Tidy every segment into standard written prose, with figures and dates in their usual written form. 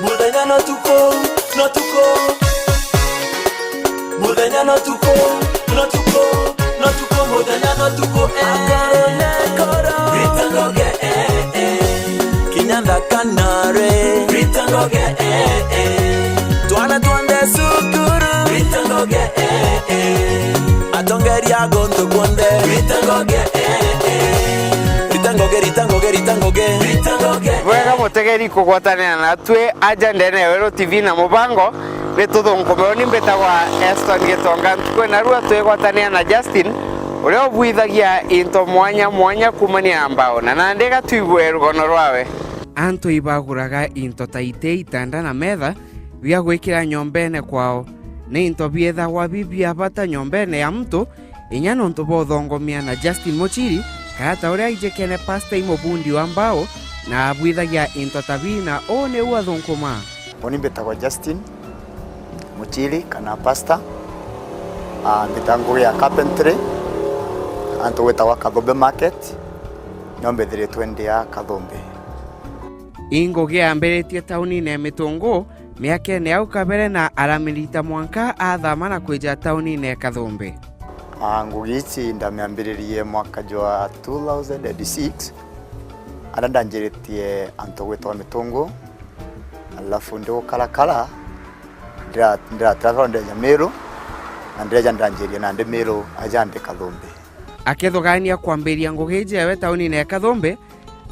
Muthenya no tuko muthenya no tuko muthenya no tuko ritangoge kinyanda kanare ritangoge tuana tuande sukuru ritangoge atongeria gonto kwonde ritangoge ritangoge wega mutegeri kugwatanira na twe aja ndene WeruTV na mubango ni Tuthunkume Sn mbetagwa Eston Gitonga kwena rua twegwatanira na Justin uria obwithagia into mwanya kumania ambao na nandega tuigwe rugono rwawe antu ibaguraga into taite itanda na metha bia gwikira nyombene kwao ni into biethagwa bibia bata nyombene ya mtu inya nontu bothongomia na Justin Mochiri kata uria ijekene pasta imobundi wa mbao na abwithagia into tabina one uathunkuma Oni mbetagwa Justin Mochiri kana pasta mbetangu ya carpentry anto wetagwa Kathombe market nyombethire twende ya Kathombe ingoge amberetie tauni ne mitungu miake ne au kabere na aramirita mwanka athama na kweja tauni ne Kathombe ngugici ndamiambiririe mwaka jwa 2006 ara ndanjiritie anto gwetwa mitungu alafu ndio kalakala ndira travel ya Meru na ndira ndanjirie na Meru ajande Kathombe akethogania kwambiria ngugi jewe tauni ne Kathombe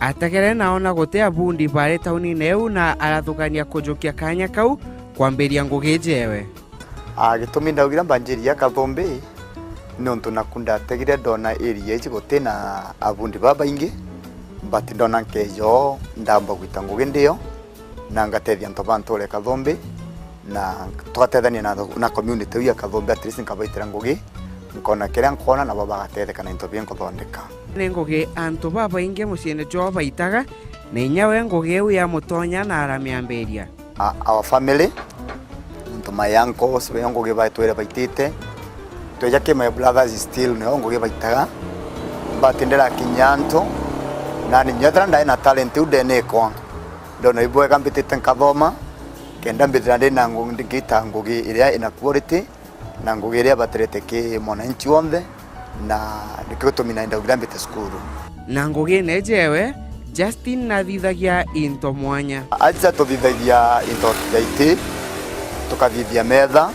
ategere naona gotea bundi bare tauni neu na arathugania kujukia kanya kau kwambiria ngugi jewe gitumi ndaugira mbanjiria Kathombe nontu nakunda tegire ndona area ici gutena abundi babaingi but ndona nkejo ndamba gwita ngugi ndio na ngatethia ntobantu Kathombe na twatethania na community ya Kathombe at least nkabaitira ngugi nkona kira nkona na baba gatethekana into bien kuthondeka ni ngugi antu babaingi muciene jo baitaga na inyawe ngugi ya mutonya na aramiamberia our family nto my uncles we ngugi baitwere baitite tweja ke my brothers still ne ngugi baitaga but ndera kinyanto na ni nyadra ndai na talent udene ko ndona ibwe kambitite Kathoma kenda mbithira ndina ngugi ngita ngugi iria ina quality na ngugi iria baterete ke mwananchi wothe na ndikutumina nda ugambite skuru na ngugi nejewe Justin nathithagia into mwanya acha tuthithagia into jaiti tukathithia metha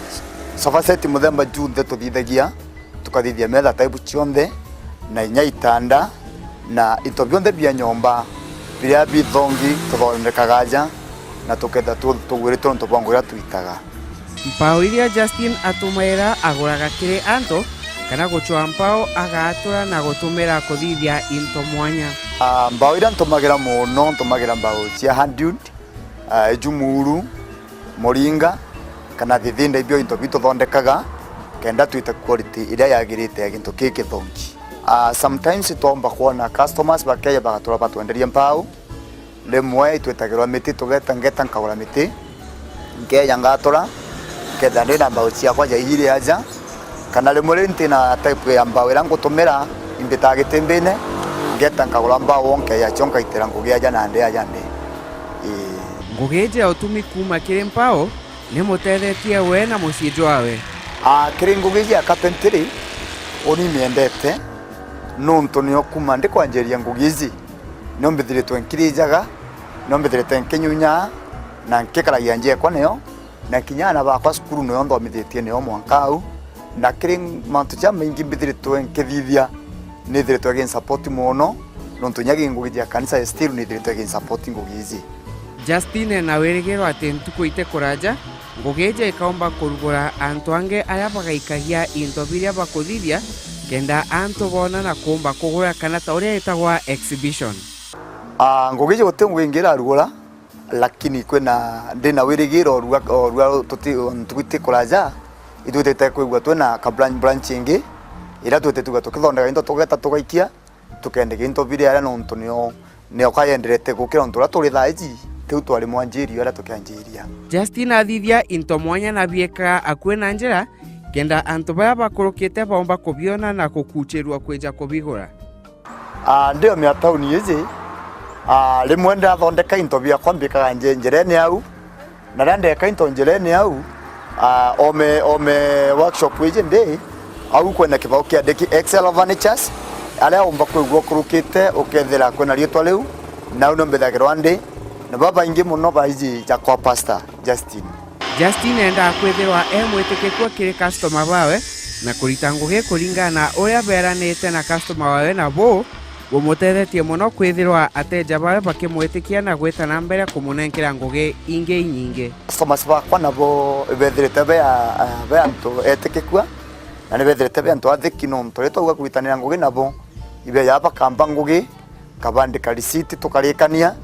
sofa set muthemba junthe tuthithagia tukathithia metha type chionthe na inya itanda na into bionthe bia nyomba biria bithongi tuthondekaga nja na tuketha tugwiritwo ntubongo tuitaga mpao iria Justin atumaira aguraga kiri anto kana guchwa mpao agatura na gutumira kuthithia into mwanya mbao iria ntumagira muno ntumagira mbao cia handwood ejumuru moringa kana thithinda ibio into bitu thondekaga kenda tuita quality iria yagirite gintu kiki thongi sometimes tomba kuona customers bakeya bagatura batwenderia mbao lemwe itwetagirwa miti tugeta ngeta nkagura miti ngeya ngatura ketha ndina mbao cia kwa jaire aja kana lemwe ntina type ya mbao ira ngutumira imbitagitimbine ngeta nkagura mbao nkeya chonka itira ngugi aja na nde aja ndi ngugeje utumi kuma kiri mpao ni mutethetie we na mucijo wawe kiri ngugi ya carpentry oni miendete nonto ni okuma ndikwanjeria ngugi ici no mbithiritwe nkirijaga no mbithirite nkinyunya na nkikaragia nje kwa neo na kinyana bakwa skuru no ndomithitie neo mwankau na kiri mantu cha maingi mbithiritwe nkithithia ni thiritwe again support muno nonto nyagi ngugi ya kanisa still ni thiritwe again support ngugi ici Justin na werigero ati ntuko ite kuraja ngugeje ikaomba kurugura antu ange aria bagaikagia into biria bakuthithia kenda antu bona na kumba kugura kana ta uria itagwa exhibition ngugeje gote ngwingira rugura lakini kwena ndina wirigiro rugwa tuti kuraja itutete kwigwa twena ka branch ingi ira tutete tukithondeka into tugeta tugaikia tukendeka into biria ara nontu nio kayenderete gukira ntura turi thaici tiu twari mwanjirio ara tukianjiria Justin athithia into mwanya na bieka akwena njira kenda antu baya bakurukite baomba kubiona na kukucherwa kweja kubigura ndio mia tauni ici rimwe ndathondeka into bia kwambikaga njereni au na rande kainto njerene au ome workshop wejende au kwena kibao kia deki excel furnitures ala umba kwigwo kurukite ukethera kwena rietwa riu na uno mbethagirwa ndi na baba ingi muno baiji jakwa pastor Justin enda kwethirwa emwitikikwa kiri customer bawe na kurita ngugi kuringana uria beranite na customer wawe na bo gumutethetie muno kwithirwa ateja bawe bakimwitikia na gweta na mbere kumunenkera ngugi ingi nyingi. Customers bakwa nabo bethirite be antu etikikwa na ne bethirite be antu athiki no nto retwa kwitanira ngugi nabo ibe yaba kamba ngugi kabandika receipt tukarikania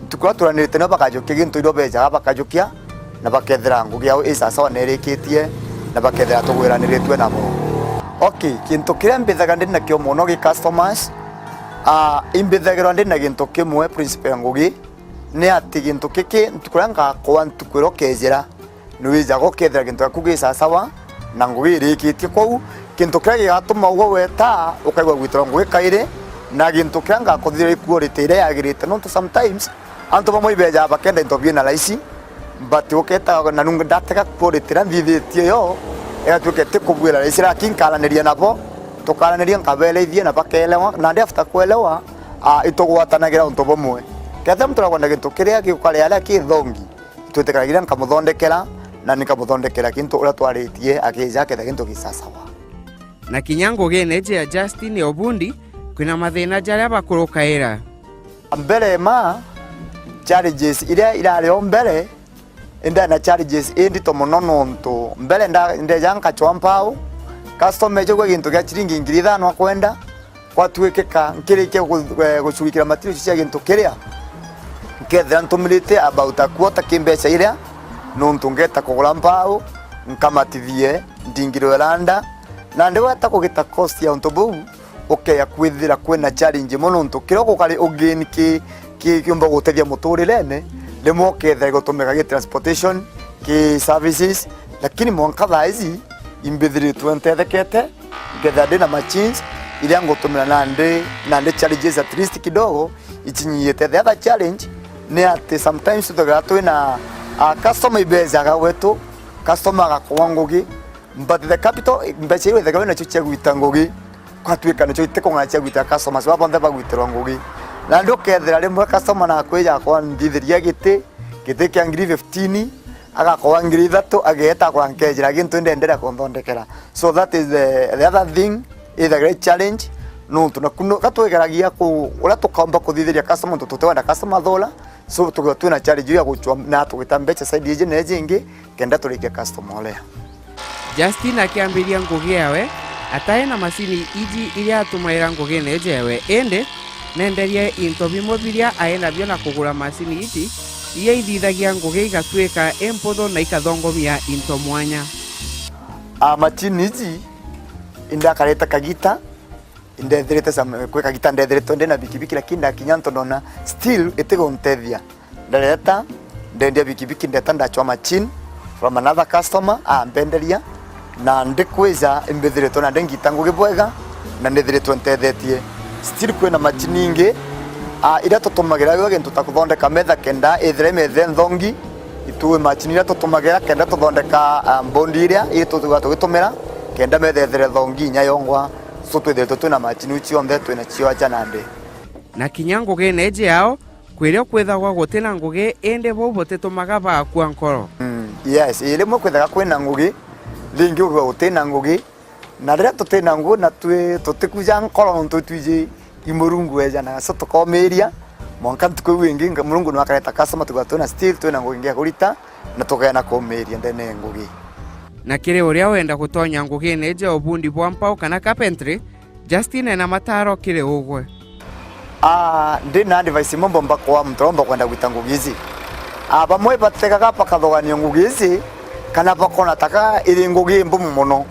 tukura turanirite no bakajokia gintu ido beja bakajokia na bakethera ngugi yao isa sawa nerikitie na bakethera tugwiraniritwe nabo. Okay, kintu kiria mbithaga ndi nakio muno gi customers imbithagirwa ndi na gintu kimwe principle ngugi ni ati gintu kiki ntukuranga kwa ntukwiro kezera niwija gokethera gintu akugi sawa na ngugi irikitie kou kintu kiria gigatuma ugo weta ukaigwa gwitira ngugi kaire na gintu kiria ngakuthira quality ire yagirite no sometimes antu bamwe beja bakenda into bien na laisi but uketa na nunga dateka quality ra ndithitie yo tuke kubwira isira kinkalaniria nabo tukalaniria nkabele ithie na bakelewa na ndi after kwelewa itugwatanagira untu bomwe ketha mturakwenda gintu kiria gikale ala kithongi twetekaragira nkamuthondekera na nikamuthondekera kintu uria twaritie akija ketha gintu gisasawa na kinyango geneje ya Justin Obundi kwina mathina jaria bakurukaira mbere ma challenges iria irareo mbere enda na challenges endito muno nonto mbele ndeja nkachwa mpau customer je gintu gya chiringi ngiri 5 akwenda kwatwekeka nkirike gucurikira material cia gintu kiria nkethera ntumilite about a quarter kimbeca iria nonto ngeta kugura mpau nkamatithie ndingiro randa na ndiweta kugita cost ya untobu okay akwithira kwena challenge muno nto kiroko kali ogeni ki kiumba gutethia muturirene demo kethe gutumika gi transportation ki services lakini mwankatha hizi imbithiritwe ntethekete ngetha ndina machines iria ngutumira nande challenges at least kidogo itinyiete the other challenge ni ati sometimes tuthaga twina customer ibezaga wetu customer agakwa ngugi but the capital mbecha iwe thega na chuche gwita ngugi kwatwika nicho iteko ngacha gwita customers babonde bagwitirwa ngugi na ndukethera rimwe customer na kwija kwa ndithiria giti kia ngiri 15 agakorwa ngiri 3 ageta kwa nkejira gintu ndendera kunthondekera so that is the other thing is a great challenge no tunakuno katwegeragia ku ura tukamba kuthithiria customer tutewenda customer thola so tugotwina challenge ya guchwa na tugitambecha side ije neje ingi kenda turike customer ole. Justin akiambiria ngugi yawe atae na masini iji iria atumaira ngugi neje yawe ende nenderie into bimobiria aena byo na kugura masini iti iria ithithagia ngugi igatwika empotho na ikathongomia into mwanya. Machini iji indakareta kagita indethirite kwe kagita ndethirite ndena bikibiki lakini akinyanto nona still itigontethia ndareta ndendia bikibiki ndeta ndachwa machine from another customer mpenderia na ndikweza imbethirite na ndengita ngugi bwega na ndethirite ntethetie still kwena machini ingi ira tutumagira yo gintu ta kuthondeka metha kenda ithire methe nthongi ituwe machini ira tutumagira kenda tuthondeka bondi iria tugitumira kenda methe ithire thongi nya yongwa so twithire twina machini uchi onthe twina cio acha nande na kinyango geneje yao kwirio kwithagwa gutina ngugi ende bo botetumaga ba kwa nkoro. Yes ile mwe kwithaga kwina ngugi lingi ugo gutina ngugi na rira tutina ngugi na tutikuja nkoro ntu twije imurungu eja na so tukomeria mwanka tukwingi murungu no akareta customer tugatuna still twina ngugi ngia kurita na tugena komeria ndene ngugi na kire uria wenda gutonya ngugi neje obundi bwampao kana carpentry Justin na mataro kire ugwe. Ndi na advice mombo mbakwa mtromba kwenda gwita ngugi ici bamwe batekaga pakathogania ngugi ici kana bakona taka iri ngugi mbumu muno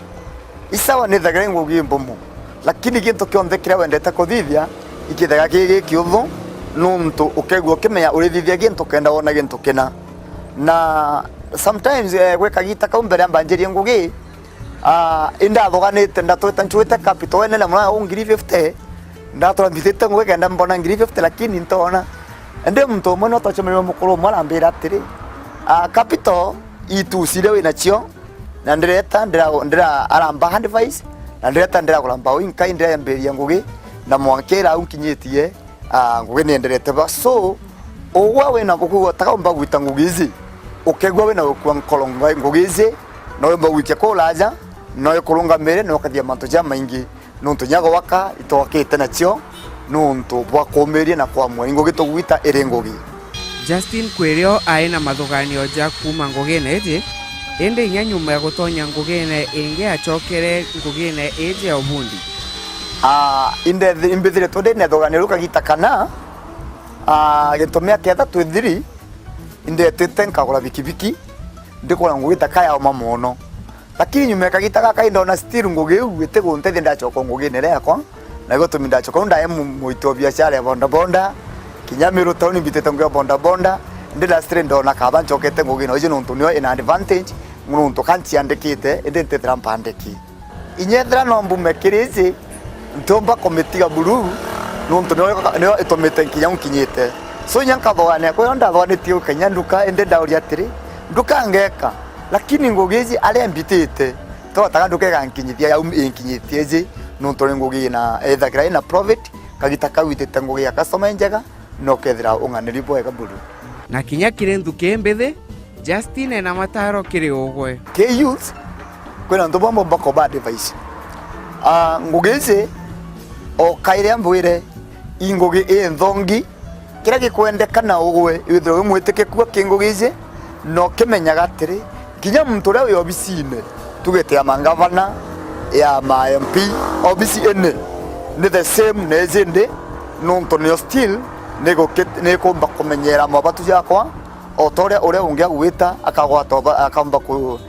isawa ni thagire ngugi mbumu lakini gintu kionthe kira wendete kuthithia ikithaga gigi kiuthu nuntu ukegwa kimenya urithithia gintu kenda wona gintu kina na sometimes gwekagita kaumbere ambanjirie ngugi indathoganite ndatwita nchuite capital ene na mwana ngiri 50 ndatwa mbithite ngugi kenda mbona ngiri 50 lakini ntona ende mtu mwana tachomero mukuru mwana mbira atiri capital itucire wina cio na ndireta ndira aramba advice na ndireta ndira kuramba winka ndira mberia ngugi na mwankira unkinyitie ngugi ni ndirete ba so ogwa wina bukugo takomba gwita ngugizi ukegwa wina kwa nkolonga ngugizi no mba wike kolaja no kurunga mere no kadia manto jama ingi no tunyago waka itokete na cio no ntu bwa komeria na kwa mwe ngugi to gwita erengogi. Justin kwirio aina mathuganio ja kuma ngugine iji indi inya nyuma ya gutonya ngugine ingi achokere ngugine iji ya ubundi inde imbithire tonde ne thuganio rukagita kana gitumia ketha twithiri inde titenka kula bikibiki ndikora ngugita kaya oma mono lakini nyuma kagita gaka indona still ngugi ugite guntethi ndachoko ngugine yakwa na gutumi ndachoko nda muito biashara ya bonda kinya Meru town bitete ngwa bonda ndira strength ndona kaba nchokete ngugino ije nuntu niyo ina advantage nuntu kanti andikite ndente trampandeki inyethra no mbume kirisi ntomba komitiga buru nuntu niyo itomete kinya unkinyite so nyanka bwane ko yonda bwane tio kenya nduka ende dauri atiri nduka ngeka lakini ngugizi ale mbitete to takanduke gankinyithia ya inkinyitie je nuntu ngugina ethakira ina profit kagita kawitete ngugi ya customer njega no kethira unganiri bwega buru na kinya kirendu kembethi Justin na mataro kiri ogwe ke youth kwena ndo bombo bako ba device ngugeze o kaire ambwire ingugi enthongi kira gikwendekana ogwe withwe mwitike kwa kingugeze no kimenyaga atiri kinya muntu ria yo bisine tugete ya mangavana ya ma MP obisi ene ni the same nezinde no ntonyo still nego bakumenyera mabatu yakwa otoria ore ungia gwita akagwata akamba ku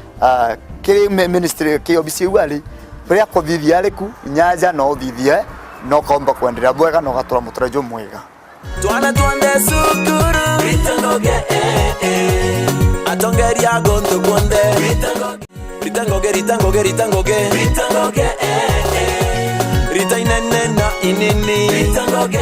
kiri ministry ki obisi wali ria kuthithia ariku nyaja no thithie no komba kuendelea bwega no gatura mutrejo mwega twana twande sukuru ritangoge atongeria gonto kwonde ritangoge ritainene na inini ritangoge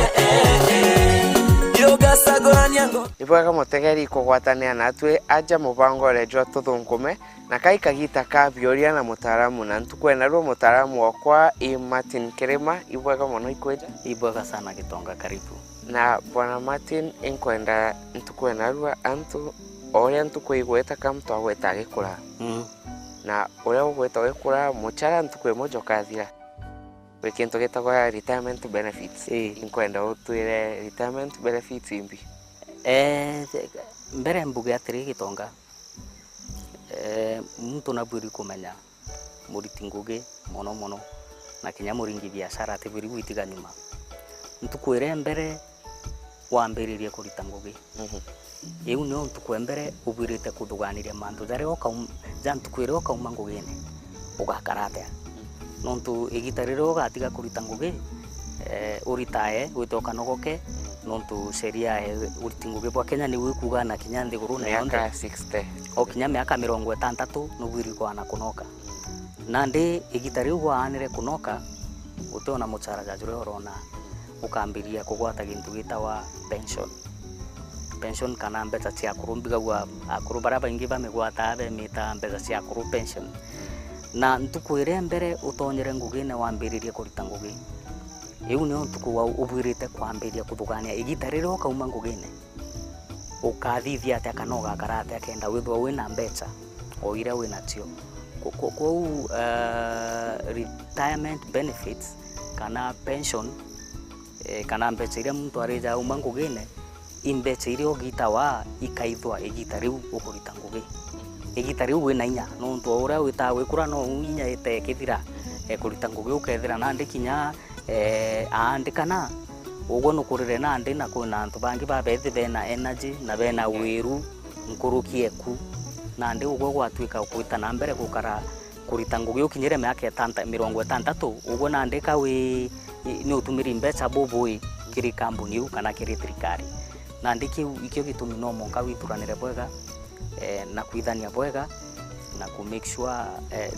ibwaga mutegeri kugwatania natwe aja mubango rejwa Tuthunkume na kai kagita ka bioria na mutaramu na ntukwena ro mutaramu wakwa Martin Kirima ibwaga muno ikweja ibwaga sana Gitonga karibu na bwana Martin enkwenda ntukwena ro antu oria ntukwigweta kam twagweta gikura na oria ugweta gikura muchara ntukwe mojokathira wekinto getagwa retirement benefits inkwenda utwire retirement benefits imbi mbere mbuge atiri Gitonga muntu naburi kumenya muriti ngugi mono na kinya muringi biashara atibiri gwitiga nyuma ntukwire mbere wambiririe kurita ngugi iu no ntukwe mbere ubirite kuthuganiria mandu jare oka jantukwire oka uma ngugine ugakarate nontu igitariro gatiga kurita ngugi uritae gwitoka nogoke nontu sheria uriti ngugi bwa Kenya ni wikuga na kinya nthiguru na yonde 60 o kinya miaka 60 no bwiri kwa na kunoka na ndi igitariro gwanire kunoka utona muchara jajure orona ukambiria kugwata gintu gitawa pension kana mbeca cia kurumbiga gwa akuru bara baingi bamegwata be mita mbeca cia kuru pension na ntukwire mbere utonyere ngugine wambiririe kurita ngugi iu ni ntuku wa ubwirite kwambiria kuthugania igitariro kauma ngugine ukathithia ate kana ugakarate akenda withwa wina mbeca o ira wina tio ko retirement benefits kana pension kana mbeca iria muntu arija uma ngugine imbeca iria ogitawa ikaithwa igitariu ukurita ngugi igitariu wina inya nontu uria wita wikura no inya ite kithira kurita ngugi ukethira na ndikinya andikana ugo nukurire na ndi na kuna antu bangi babethi bena energy na bena wiru nkurukieku na ndi ugo gwatwika kwita na mbere gukara kurita ngugi ukinyire miaka 60 ugo na ndika wi ni utumiri mbeca boboi kiri kambuni kana kiri thirikari na ndiki ikio gitumi no monka wituranire bwega na kuithania bwega na ku make sure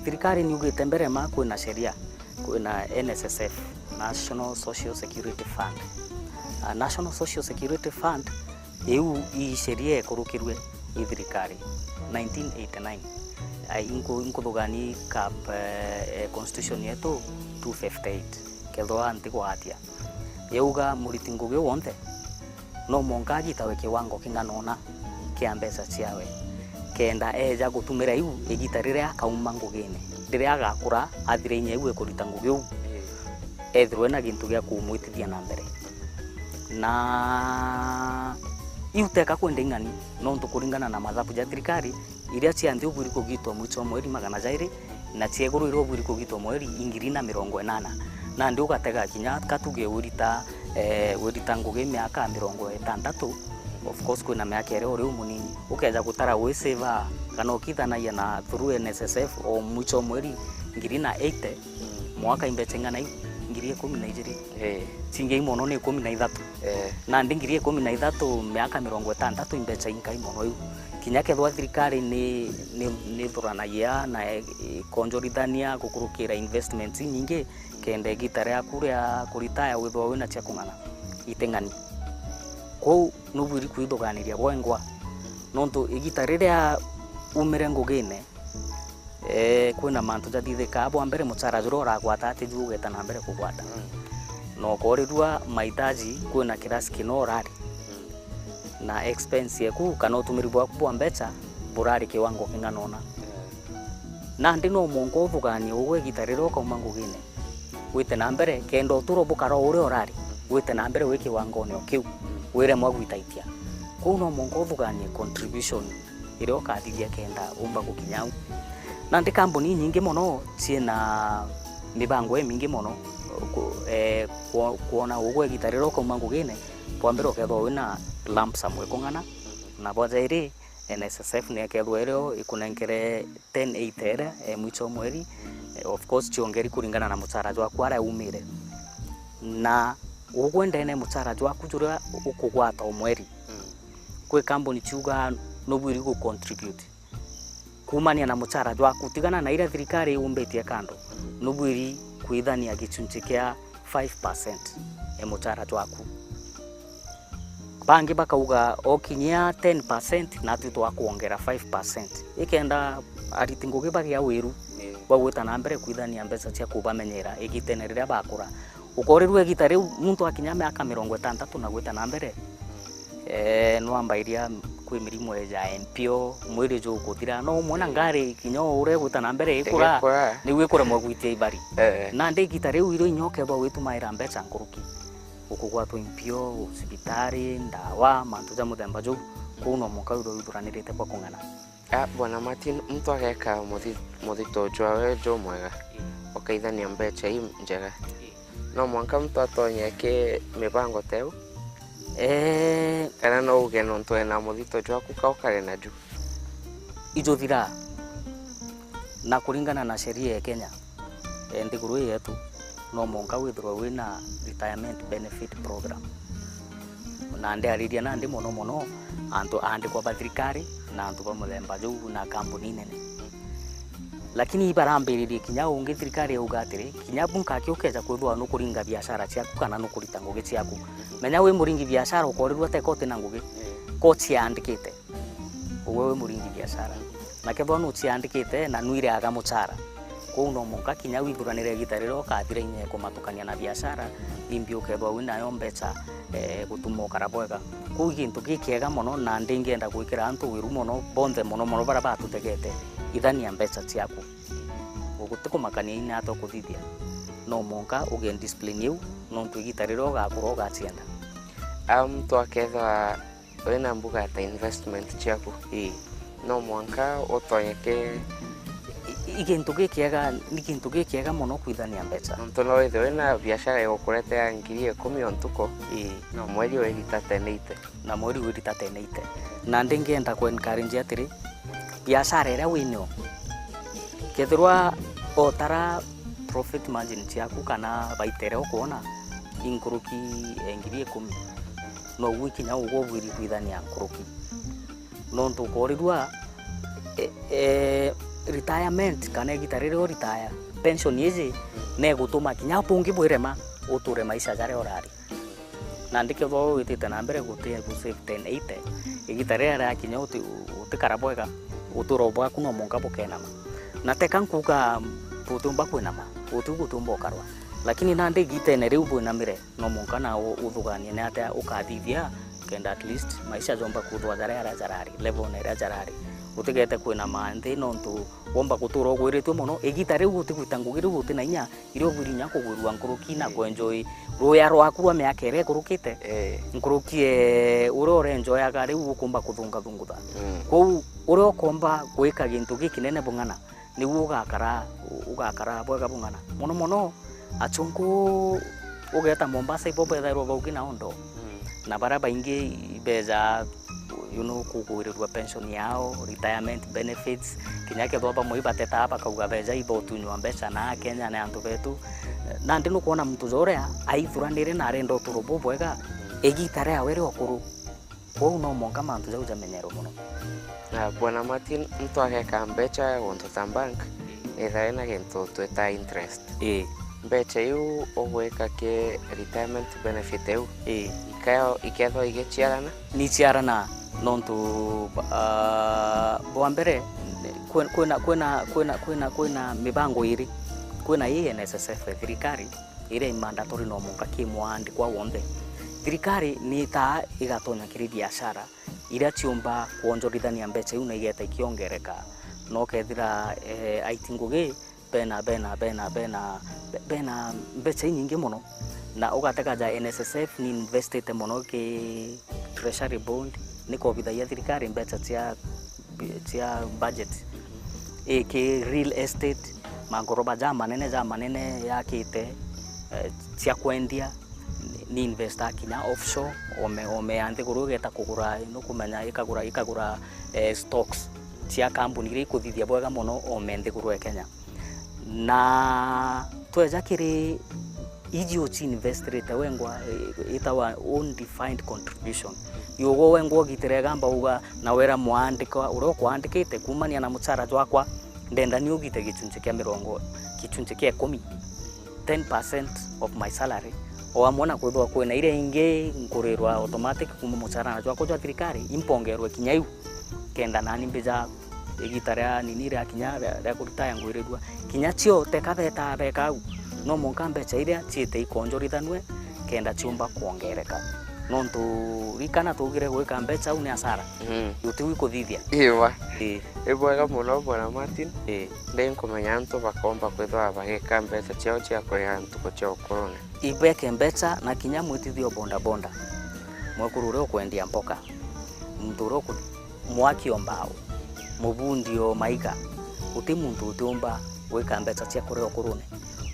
thirikari ni ugite mbere ma kwina sheria kwina NSSF National Social Security Fund National Social Security Fund eu i sheria kurukirwe ithirikari 1989 inkuthugani cap constitution yetu 258 kethwa antigwatia yauga muriti ngugi wonthe no monka agitawe kiwango kinganona kia mbeca ciawe kenda eja gutumira iu igita riria akauma ngugine riria agakura athire-inye iu ekuruta ngugi u ethirwe na gintu gia kumwitithia na mbere na iu teka kwenda ing'ani no ntukuringana na mathabu ja thirikari iria cianthi uburi kugitwa mwicho mweri 200 na cieguru iro uburi kugitwa mweri 2080 na ndi ugatega kinya katuge urita ngugi miaka 60 of course kwina miaka ere uri munini ukeja gutara we save kana ukithanagia na through NSSF o mwicho mweri 2080 mwaka imbechengana iu 12 cinge mono ni 13 na ndi 13 miaka 60 imbecha inkai mono iu kinya kethwa thirikari ni thuranagia na konjorithania gukurukira investments nyingi kende gitare akuria kuritaya withwa wina cia kung'ana iteng'ani kou nubwiri kwithuganiria gwengwa nontu igitare ria umire ngugine kwina mantu jathithika abo mbere muchara juro ragwata ati jugeta na mbere kugwata no korirwa mahitaji kwina kirasi kino rari na expense yeku kana utumiri bwaku bwa mbeca burari kiwango kinganona na ndi no mongo thugani ugwe gitariro kauma ngugine wite na mbere kendo uturo bukaro uri orari wite na mbere wiki wango ne kiu wire mwagwitaitia kuno mongo thugani contribution ire okathithia kenda umba gukinyau na ndi kambuni nyingi mono ciena mibango mingi mono kuona ugwe gitariro kauma ngugine kwambira ukethwa wina lump sum wekung'ana na bojairi NSSF ni akethwa irio ikunengere 1080 mwicho mweri of course chiongeri kuringana na muchara jwaku ara umire na ugwendene muchara jwaku juria ukugwata omweri kwe kambuni chuga no bwiri ku contribute kumania na muchara jwaku tigana na ira thirikari umbetie kando no bwiri kuithania gichunchi kia 5% muchara jwaku bangi bakauga okinyia 10% na tutwa kuongera 5% ikenda aritingugi bagia wiru bagwita na mbere kuithania mbeca cia kubamenyera igitenerera bakura ukorirwe gitare muntu akinya miaka 60 na gwita na mbere no ambairia kwi mirimo ya empio mwiri jo kuthira no mwana ngari kinyo ure gwita na mbere ikura ni wikura mwagwitia ibari na ndi gitare iro inyoke ba witumaira mbeca nkuruki ukugwatwa impio hospitali ndawa mantu ja muthemba jo kuno muka uthuranirite kwa kung'ana bwana Martin mtu ageka muthito jwawe jo mwega ukaithania mbeca hii njega no mwanka mtu atonye ke mibango teu kana no uge nontu ena muthito jwaku kaukare na ju ijothira na kuringana na sheria ya Kenya ndiguru yetu no monka withirwa wina retirement benefit program na ndi ariria na ndi mono antu andi kwa thirikari na antu ba muthemba ju na kambuni nene lakini ibarambiririe kinya ungi thirikari ugatiri kinya bunka kiukeja kwithwa no kuringa biashara ciaku kana no kurita ngugi ciaku menya we muringi biashara ukorirwa tekote na ngugi ko ciandikite we muringi biashara na kethwa no ciandikite na nuire aga muchara kuno monka kinya withuranire gitariro kathire-inye kumatukania na biashara imbi ukethwa winayo mbeca gutumo karabwega ku gintu gikiega mono na ndingienda gwikira antu wiru mono bonthe mono bara batutegete ithania mbeca ciaku ugutikumakania ina ato kuthithia no monka ugen discipline you no twigitariro gakuro gacienda mtu akethwa wina mbuga ta investment ciaku no mwanka utonyeke igintu gikiega mono kwithania mbeca ntu no withe wina biashara igukurete ya 10,000 ontuko no mweri wirita teneite na mweri wirita teneite na ndingienda ku encourage atiri biashara ira wino kethirwa otara profit margin ciaku kana baitere okuona inkuruki 10,000 no wikinya ugo bwiri kwithania nkuruki no ntukorirwa retirement kana gitarire retire pension yezi ne gutuma kinya pungi bwirema uture maisha jare orari na ndike bo witite na mbere gutie ku save 1080 igitarire ra kinya utikara bwega uturo bwaku no monka bukenama na tekankuga butumba kwinama utugutumba ukarwa lakini nande gitene riu bwinamire no monka na uthuganie na ata ukathithia kenda at least maisha jomba kuthwa jarari level na jarari utigete kwina mande no ntu womba guturo gwiritwe muno igita riu utigwitangugira gutina inya irio burinya kugurwa nkuruki na kwenjoy ruya rwaku rwa miaka ire kurukite nkurukie urore enjoy aga riu ukumba kuthunga thungutha kou uri okomba gwika gintu gikinene bungana nigu ugakara bwega bungana muno achungu ugeta Mombasa ipope thairo bauki na ondo na baraba ingi beja kugurirwa pension yao retirement benefits kinyake thoba muibateta hapa kauga beja ibo tunywa mbeca na Kenya na antu betu na ndino kuona mtu zorea aithuranire na arenda turubo bwega egitare awere okuru kwa no monga mantu zauja menyero muno na bwana Martin mtu akeka mbeca wonto bank ethana gento tweta interest mbeca yu ogweka ke retirement benefit yu iketho igechiarana ni chiarana nontu bwambere kwena mibango iri kwena NSSF thirikari ire mandatory no monka kimwandi kwa wonde thirikari ni ta igatonya kiri biashara ira chiumba kuonjorithania mbeca yu na igeta ikiongereka no kethira aitingugi bena mbeca nyingi muno na ugateka ja NSSF ni invested muno ki treasury bond niko bidaya thirikari mbeca cia budget ki real estate magoroba ja manene yakite cia kwendia ni investor kinya offshore ome ante kurugeta kugura no kumenya ikagura stocks cia company iri kuthithia bwega muno ome nthi kurwe Kenya na tweja kiri idiot investor wengwa itawa own defined contribution yogo wengwa gitire gamba uga na wera muandika uro kuandikite kumania na muchara jwakwa ndenda ni ugite gichunche kia 10% of my salary o amona kwithwa kwena ire inge ngurirwa automatic kuma muchara na jwakwa jwa thirikari impongerwe kinyayu kenda nani mbeja igitare nini ria kinya ria kurutaya ngwirirwa kinya cio tekabeta beka no monka mbeca iria ciite ikonjorithanwe kenda ciumba kuongereka no ntu rikana tugire gwika mbeca une asara yuti kuthithia iwa ibwega muno bwana Martin ndeng kumenya ntu bakomba kwithwa bagika mbeca ciao cia kuria ntuko cia ukorone ibeke mbeca na kinya mwitithio bonda mwekurure okwendia mboka mturo mwaki ombao mubundio maika uti muntu utumba gwika mbeca cia kuria ukorone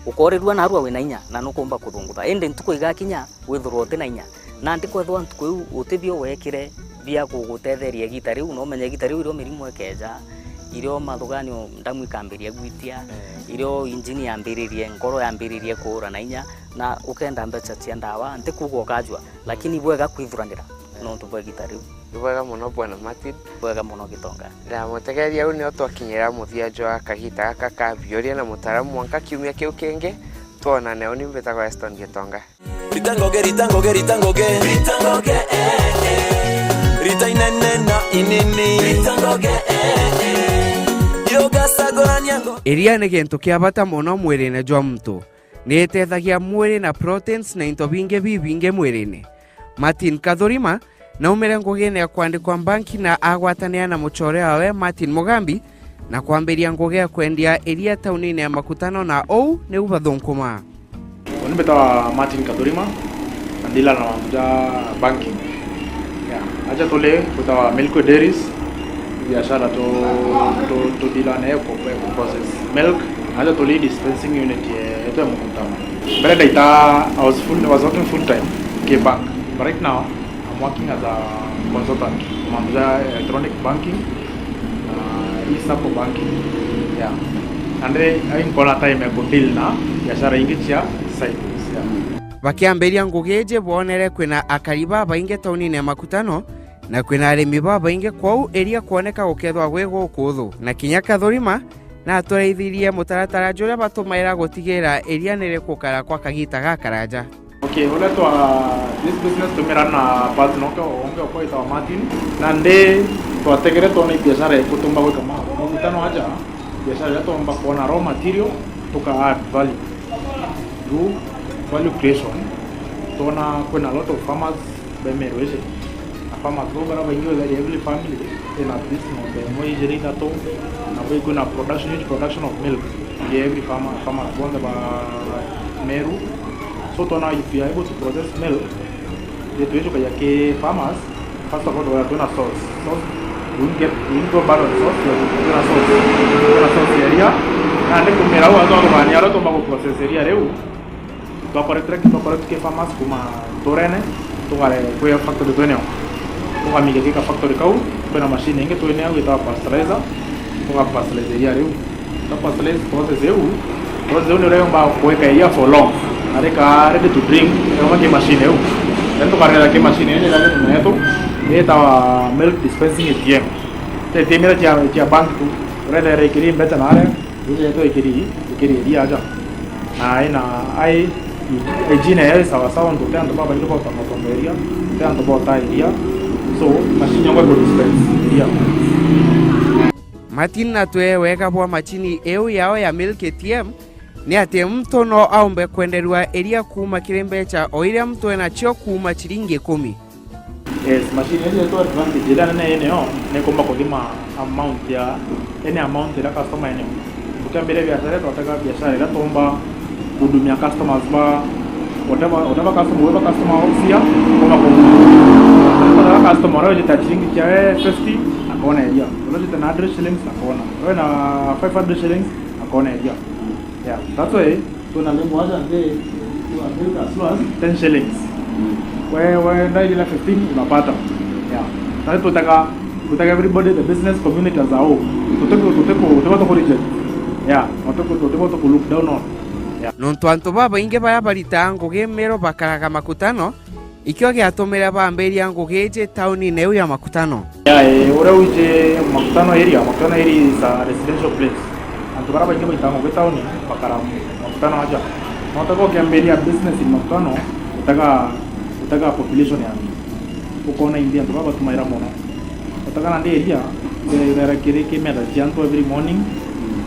ukorirwa na arua wina inya na nukumba kuthungutha ende ntuko igakinya withurwo tina inya na ndikwethwa ntuko yu utithio wekire bia kugutetheria gitari u no menye gitari iro mirimo ekeja irio mathuganio ndamu ikambiria gwitia irio engine yambiririe ngoro yambiririe kuura na inya na ukenda mbeca cia ndawa ntikugo kajwa lakini bwega kwithuranira no ntuko gitari ibwega muno bwana Martin bwega muno gitonga nda mutegeria uni otwakinyira muthianjo kagita kaka bioria na mutaramu mwanka kiumia kiu kingi tuona ne uni mbetagwa Eston gitonga ritangoge ritainene na inini ritangoge yoga sagoraniango iria ni gintu kia bata muno mwirine jwa mtu ni itethagia mwiri na proteins na into bingi mwirine Martin Kathurima na umere ngugine ya kuandikwa banki na agwatania na muchore wawe Martin Mugambi na kwambiria ngugea kwendia iria taunini ya makutano na ou ni ubathunkuma Unibeta Martin Kathurima andila na mja banking aja tole kutawa milk dairies biashara to dila na ko process milk aja tole dispensing unit yetu mkutano mbele data I was working full time ke bank but right now I'm working as a consultant mamza electronic banking e-sap banking andre I kona time ya deal na biashara ingi chia sites bakiamberia ngugeje bonere kwina akariba bainge taunini ya makutano na kwina arimi bainge kwau eria kuoneka gukethwa gwego kuthu na kinya Kathurima na atoreithirie mutaratara juria batumaira gutigira eria nere kukara kwa kagita gakaranja okay hola to this business to mirana partner ko onge ko ita Martin nande twategere tona biashara ikutumba gwika mugutano aja biashara ya tomba kuona raw material tuka add value through value creation. Tona kuna a lot of farmers by Meru farmers go bara wengi wa every family in at least no the moi jerita to na we kuna production of milk every farmer wanda ba Meru. So tona if you are able to process milk the tuwezo kaya ke farmers first of all we are doing a source we go bad on source we are doing a source area na ne kumera wa zo ba ni alo to ba process area reu to correct ke farmers kuma torene to gare ko ya factory to neo to ga mi ke ka factory kau kuna machine nge to neo kita pasteurizer to ga pasteurizer reu to pasteurize process reu ne reu ba ko ka ya for long are ka ready to drink reu ma ke machine reu dan to carga ke machine ne la ne to eta milk dispensing ATM te mira tia bank tu rele requerir beta na área eu to requerir dia aja ai jine sawa sawa ndo tendo baba ndio kwa komberia tendo bota iria so machine yangu go dispense iria Martin na weka bwa machini eu yao ya milk ATM ni ati mtu no aombe kwenderwa eria kuma kirembecha oiria mtu ena chio kuma chiringi 10. Yes, machine ile to advantage ila na eneo ne komba kulima amount ya any amount ya customer eneo. Ukiambia biashara tunataka biashara ila tomba hudumia customers ba whatever customer ofia kama kwa customer wao jita chiringi cha 50 akaona eria. Wao jita na 100 shillings akaona. Wao na 500 shillings akaona eria. Yeah, that's why tuna lengo aja ndio tu as low as 10 shillings. Wewe ndai la 15 unapata. Yeah. Sasa tutaka everybody the business community as a whole. Tutako kulijet. Yeah, tutako ku look down on. Yeah. Nontu baba inge bara barita ngugi Meru bakaraga makutano ikyo giatumira bamberia ngugi je tauni neu ya makutano. Yeah, ora uje makutano area is a residential place. Antu bara inge baita ngugi tauni bakara makutano aja. Notako kiamberia business in makutano utaka population ya ukona India to baba tumaira mona utaka na area there kireke meda janto every morning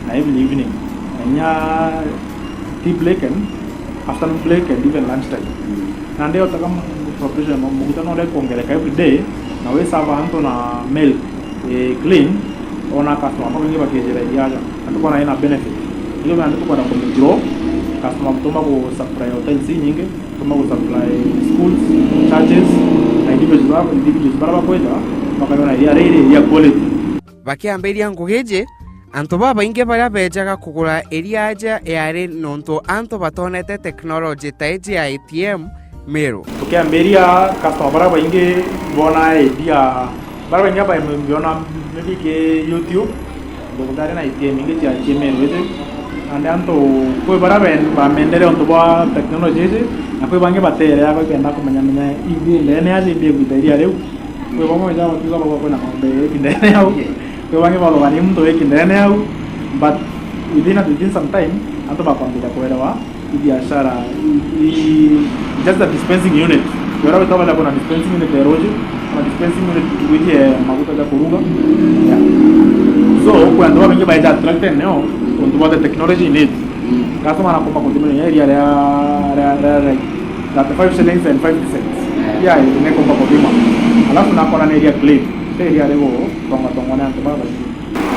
na every evening nya tea break and afternoon break and even lunch time na ndio utaka population mukutano le kuongeleka every day na we serve anto na milk clean ona customer kwa ngi bakejera yaja atukona ina benefit ile ndio tukona kumjiro customer mtoma ku supply hotels nyingi toma ku supply schools churches na individuals baraba kwenda makayona ya quality bakiamberia ngugeje anto baba inge bara bejaga kugura eria aja yare nonto anto batonete technology taiji ya ATM Meru tukiamberia customer baraba inge bona idea baraba inge ba mbiona maybe ke YouTube ndogare na ATM inge ya Meru wete ande anto koi baraben ba mendere onto ba technology je na koi bange batere ya koi enda kumenya ibi lene aje ibi kuteria leo koi bango ja watu zaba kwa na ngombe kindene au koi bange balo bani mtu kindene au but within some time anto ba kwambia kuelewa biashara just the dispensing unit yora wetaba la kuna dispensing unit ya roji na dispensing unit wije maguta ya kuruga so kwa ndo bange ba ja attract neo untuk buat technology need. Customer aku pakai konsumen area ada 5 shillings and 5 cents. Ya, ini aku pakai konsumen. Alafu na kona area clean. Area lego tonga na kwa baba.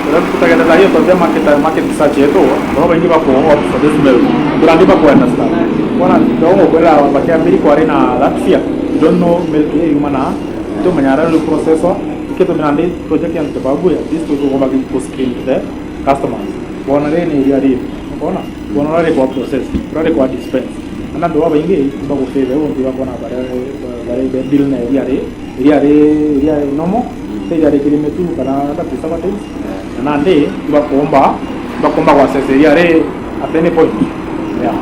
Terus kita kata tadi untuk market research itu, kalau bagi bapak for this mill, durante bapak understand. Kona dong kwela bakia mbili kwa arena Latvia. Don't know milk mana itu menyara lu processor. Kita menandi project yang terbaru ya. This to go bagi to scale the customers. Bona ni area bona kwa process kwa dispense ana ndo baba inge kwa kufebe wao ndio kwa bare bill na area nomo te area kilometu kana hata pesa watu na nde kwa kwa access area at any point yeah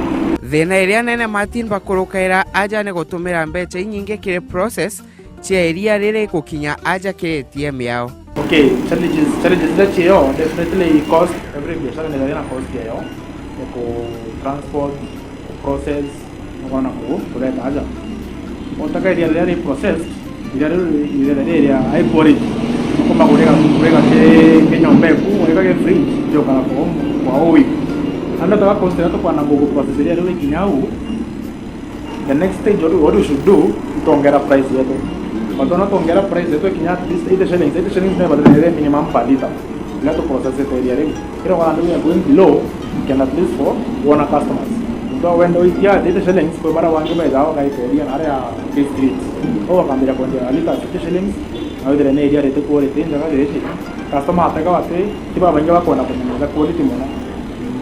thina iria nene Martin bakurukaira aja ne gutumira mbecha nyingi kire process cia area rire kukinya aja kire ATM yao. Okay, challenges that you definitely cost every biashara ni lazima cost yao ko transport process ngona ko kuleta aja utaka ile process ile ai quality kama kurega ke nyombe ku kurega ke free jo kana kwa oi anda toka consider to kwa nango processor ile kinyau. The next stage what you should do tongera price yetu matona tongera price yetu kinya at least 8 shillings ne badale minimum per liter ila to process it area re kero wala ndio going below can at least for one customers ndo wendo itia 8 shillings kwa bara wangi ba dawa kai area na area street o kambira kwa liter 8 shillings au ile ne area rete kwa rete ndaga rete customer ataka wate tiba banja wako na kwa quality mona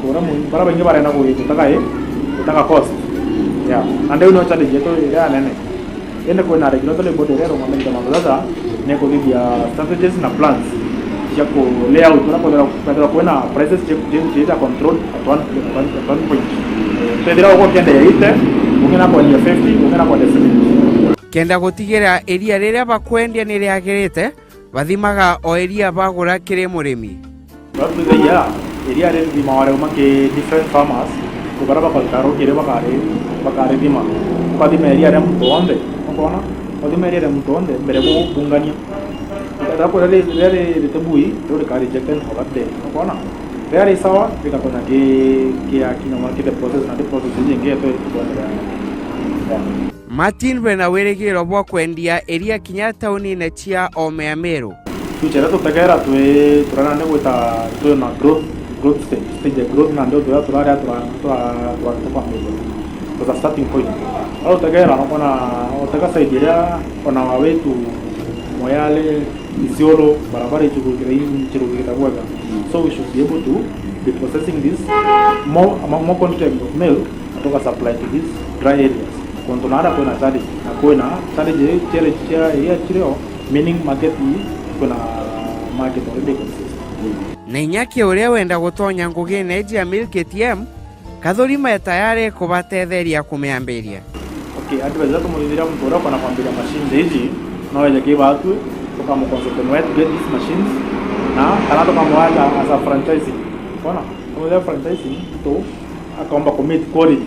kora mu bara banja bara na ko taka cost yeah and you know challenge yetu ya nene ende kwa na regulatory body rero ngombe kama sasa neko bibi ya strategies na plans ya ko layout na kwa prices je control at one point pedra ko kende ite ungena kwa 50 ungena kwa 70 kenda gutigira eria riria bakwendia ni riagirite bathimaga o eria bagura kire murimi batu de ya eria re di maware umake different farmers ko baraba kwa karo kire bakare dima padi meria re mtonde kona padi meria re mtonde mere ko bungania da ko re ritebui ro kare jekten hobade kona re sawa bikatona ke akina market process na process jinge to Martin Vernacular bwa kwendia eria kinya tauni na chia o Meru tuchera tutakera turana ne weta na growth stage growth na ndo turara kwa kwa starting point au tagara na otaka saidia ona wawetu moyale Isiolo barabara ichukukira bwaga so we should be able to be processing this more content of milk atoka supply to these dry areas kontonara kwa natari na kwa tari je chere ya chireo meaning market kuna market already exists na inyaki uria wenda gutonya ngugi neji ya milk ATM kathurima tayari kubatetheria kumeambiria okay advise zato mwidira mtora kwa nakwambia machine hizi no ile kibatu toka mo concentrate to get these machines na kana toka mwaja as a franchising bona kwa franchising to akomba commit quality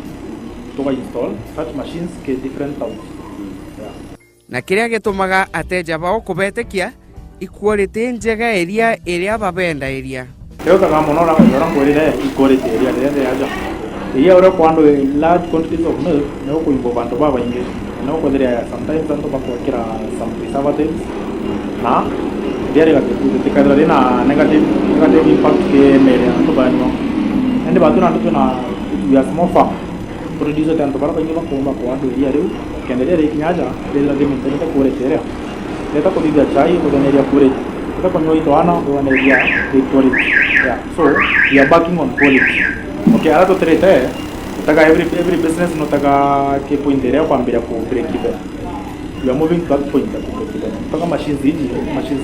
to install such machines ke different towns na kiria gitumaga ateja bao kubetekia equality njega area babenda area yo kama monora yora ngorire equality area aja iya ora kwando large quantities of milk no ko imbo bantu baba inge no ko there sometimes tanto pa ko kira some preservatives na diari gate tikadra na negative impact ke mere to banyo ende batu na to na ya small farm producer tanto para banyo ko ma ko ando iya ru kenderia ikinyaja dela de mentali ta kore tere leta ko diga chai ko deneria kore ta ko noi to ana ko deneria quality yeah so we are backing on quality okay ara to trete taka every business no taka ke point area kwambira ko break even we are moving back point taka machines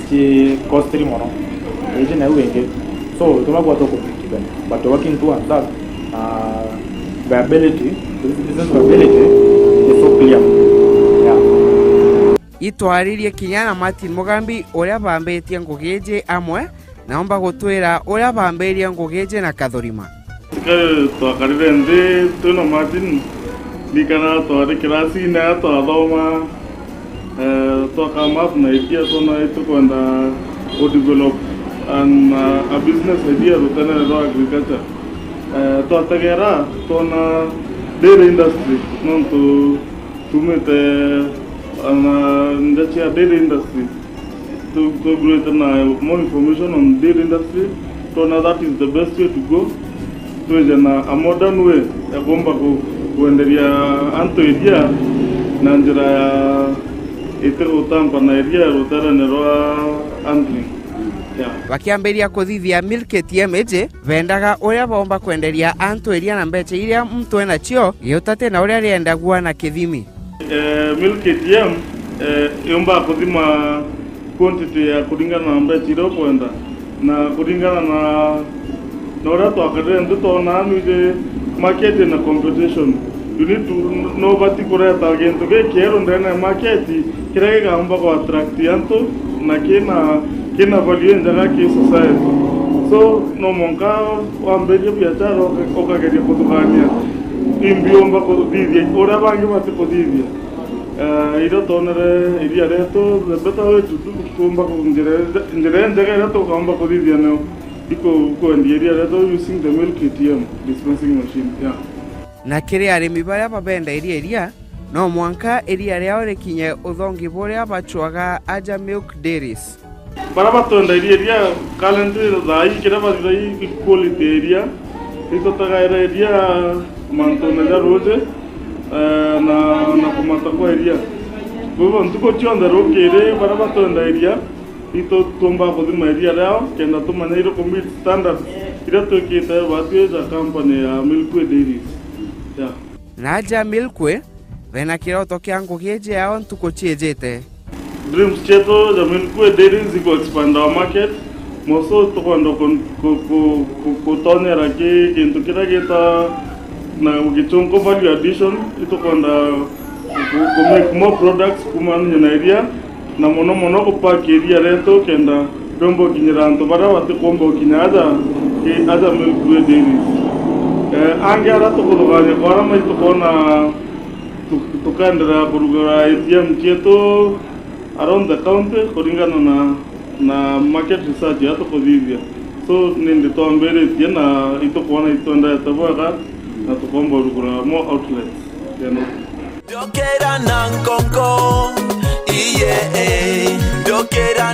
ji cost mono eje na wenge so to ma kwa to ko break even but working towards that viability business viability is so clear yeah itwaririe kinyana Martin Mugambi uria bambetie ngugeje amwe naomba gutwira uria bamberie ngugeje na kathurima to akarende tuno Martin likana to ari klasi na to adoma to kama na idea to na itu kwenda to develop a business idea rutana ro agriculture to atagera to na dairy industry non to mete ndachia dairy industry to grow more information on dairy industry so now that is the best way to go to a modern way ya bomba kuendelea anto idea na njira ya itero tampa na idea rotara neroa handling wakiambiria kuthithia milk ATM eje vendaga uria bomba kwenderia anto iria na mbeche iria mtu ena chio giutate na uria riendagua na kithimi milk ATM yomba kuthima quantity ya kulingana na mbeche ile kwenda na kulingana na ora to akare ndo to na nuje market na competition you need to know what ikora target to ke kero ndena market kirege gamba ko attract yanto na kina value njaga ki society so no monka wambeje biashara okageri kutugania imbiomba ko didie ora bangi mate ko didie ira tonere iria reto beta wetu kumba njere njega reto kamba kodithia no iko kwendi iria reto using the milk ATM dispensing machine yeah. Na kiri arimi baria babenda iria no mwanka iria riao rikinye uthongi buria bachwaga Aja Milk Dairies. Bara batonda iria kalende thai kira bathai quality iria itotaga iria mantona ja roje na kumata kwa iria. Wewe ntuko tionda rokere bara batonda iria ito tomba kodima iria rao kenda tumanya iro commit standards ira tokita batwe za company ya Milkwe Dairies. Yeah. Na Aja Milkwe Vernacular tokea ngugeje yao ntuko chiejete. Dreams cheto za Milkwe Dairies iko expand our market. Moso tokwanda kutonera ke kintu kira geta na ukichonko value addition itokwanda ku make more products kumanya na area na mono kupack area reto kenda dombo kinyiranto bara wate kombo kinyaza ke Aja Milkwe Dairies. Angara to kodogane kora mai to kona tukandra burugara ATM cheto around the county kuringana na market research ya to kodivia. So nindi to ambere tiena ito kona ito nda tabaka na to kombo burugara more outlets you know. Yo quiero nanconco, yeah, yo quiero